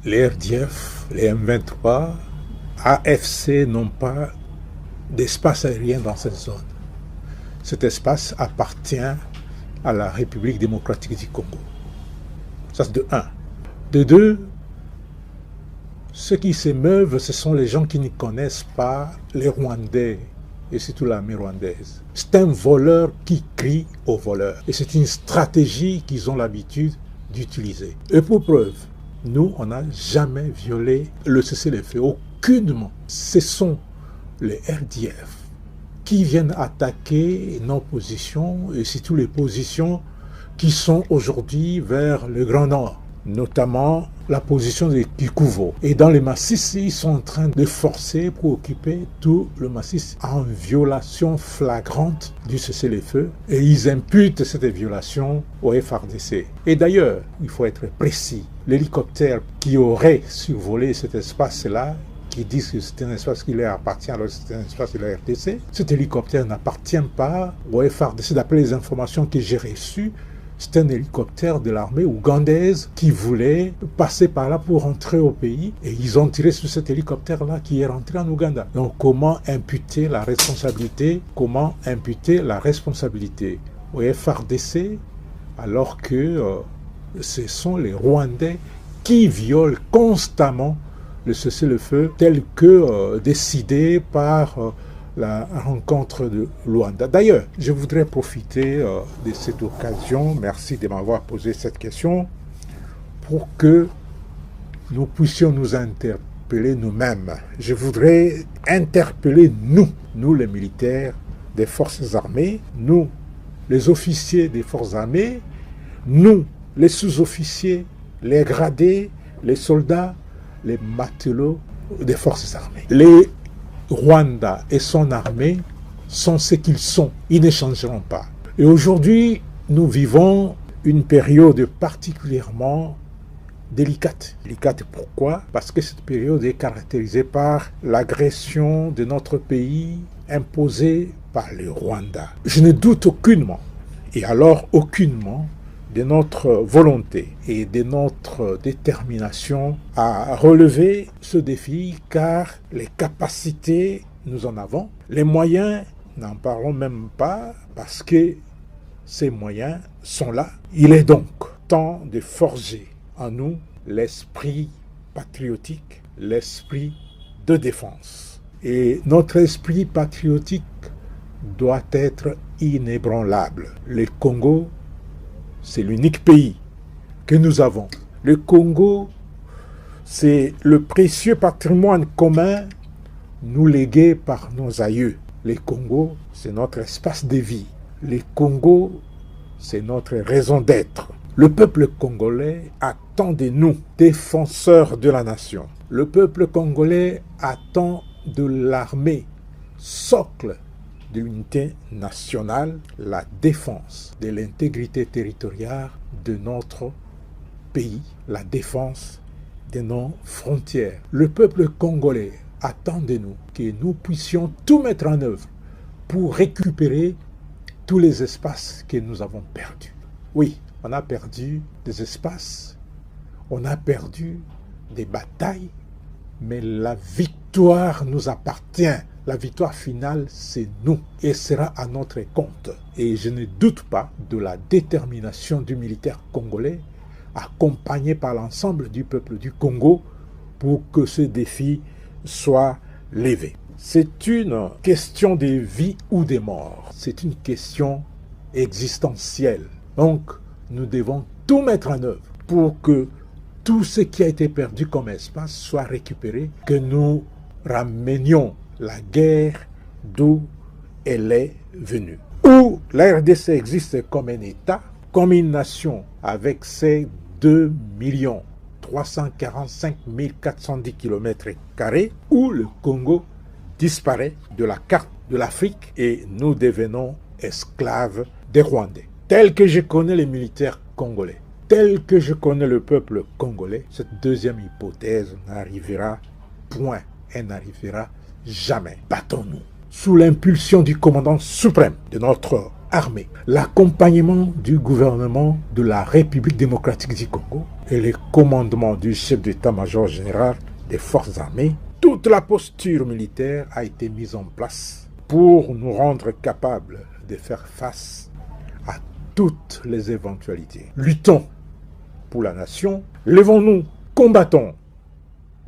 les RDF, les M23, AFC n'ont pas d'espace aérien dans cette zone. Cet espace appartient à la République démocratique du Congo. Ça, c'est de un. De deux, ceux qui s'émeuvent, ce sont les gens qui ne connaissent pas les Rwandais et surtout l'armée rwandaise. C'est un voleur qui crie au voleur. Et c'est une stratégie qu'ils ont l'habitude d'utiliser. Et pour preuve, nous, on n'a jamais violé le cessez-le-feu, aucunement. Ce sont les RDF qui viennent attaquer nos positions et surtout les positions qui sont aujourd'hui vers le Grand Nord, notamment la position de Kikuvo. Et dans les massifs, ils sont en train de forcer pour occuper tout le massif en violation flagrante du cessez-le-feu. Et ils imputent cette violation au FARDC. Et d'ailleurs, il faut être précis, l'hélicoptère qui aurait survolé cet espace-là, qui disent que c'est un espace qui leur appartient alors que c'est un espace de la RDC, cet hélicoptère n'appartient pas au FARDC. D'après les informations que j'ai reçues, c'est un hélicoptère de l'armée ougandaise qui voulait passer par là pour rentrer au pays et ils ont tiré sur cet hélicoptère-là qui est rentré en Ouganda. Donc comment imputer la responsabilité au FARDC alors que ce sont les Rwandais qui violent constamment le cessez-le-feu tel que décidé par la rencontre de Luanda. D'ailleurs, je voudrais profiter de cette occasion, merci de m'avoir posé cette question, pour que nous puissions nous interpeller nous-mêmes. Je voudrais interpeller nous les militaires des forces armées, nous les officiers des forces armées, nous les sous-officiers, les gradés, les soldats, les matelots des forces armées. Les Rwanda et son armée sont ce qu'ils sont. Ils ne changeront pas. Et aujourd'hui, nous vivons une période particulièrement délicate. Délicate pourquoi? Parce que cette période est caractérisée par l'agression de notre pays imposée par le Rwanda. Je ne doute aucunement, et alors aucunement, de notre volonté et de notre détermination à relever ce défi, car les capacités, nous en avons. Les moyens, n'en parlons même pas, parce que ces moyens sont là. Il est donc temps de forger en nous l'esprit patriotique, l'esprit de défense. Et notre esprit patriotique doit être inébranlable. Le Congo, c'est l'unique pays que nous avons. Le Congo, c'est le précieux patrimoine commun nous légué par nos aïeux. Le Congo, c'est notre espace de vie. Le Congo, c'est notre raison d'être. Le peuple congolais attend de nous, défenseurs de la nation. Le peuple congolais attend de l'armée, socle de l'unité nationale, la défense de l'intégrité territoriale de notre pays, la défense de nos frontières. Le peuple congolais attend de nous que nous puissions tout mettre en œuvre pour récupérer tous les espaces que nous avons perdus. Oui, on a perdu des espaces, on a perdu des batailles, mais la victoire nous appartient. La victoire finale, c'est nous et sera à notre compte. Et je ne doute pas de la détermination du militaire congolais, accompagné par l'ensemble du peuple du Congo, pour que ce défi soit levé. C'est une question de vie ou de mort. C'est une question existentielle. Donc, nous devons tout mettre en œuvre pour que tout ce qui a été perdu comme espace soit récupéré, que nous ramenions la guerre d'où elle est venue. Où la RDC existe comme un État, comme une nation avec ses 2 345 410 km², où le Congo disparaît de la carte de l'Afrique et nous devenons esclaves des Rwandais. Tel que je connais les militaires congolais, tel que je connais le peuple congolais, cette deuxième hypothèse n'arrivera point. Elle n'arrivera jamais. Battons-nous sous l'impulsion du commandant suprême de notre armées, l'accompagnement du gouvernement de la République démocratique du Congo et les commandements du chef d'état-major général des forces armées, toute la posture militaire a été mise en place pour nous rendre capables de faire face à toutes les éventualités. Luttons pour la nation, levons-nous, combattons,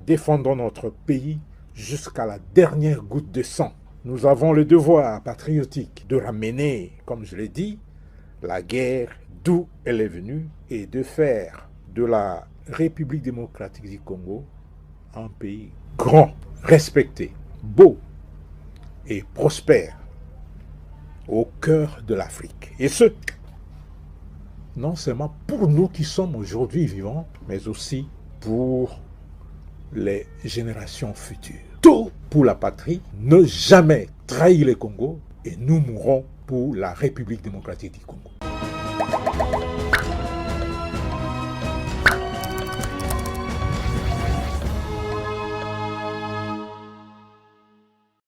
défendons notre pays jusqu'à la dernière goutte de sang. Nous avons le devoir patriotique de ramener, comme je l'ai dit, la guerre d'où elle est venue et de faire de la République démocratique du Congo un pays grand, respecté, beau et prospère au cœur de l'Afrique. Et ce, non seulement pour nous qui sommes aujourd'hui vivants, mais aussi pour les générations futures. Tout pour la patrie, ne jamais trahir le Congo et nous mourrons pour la République démocratique du Congo.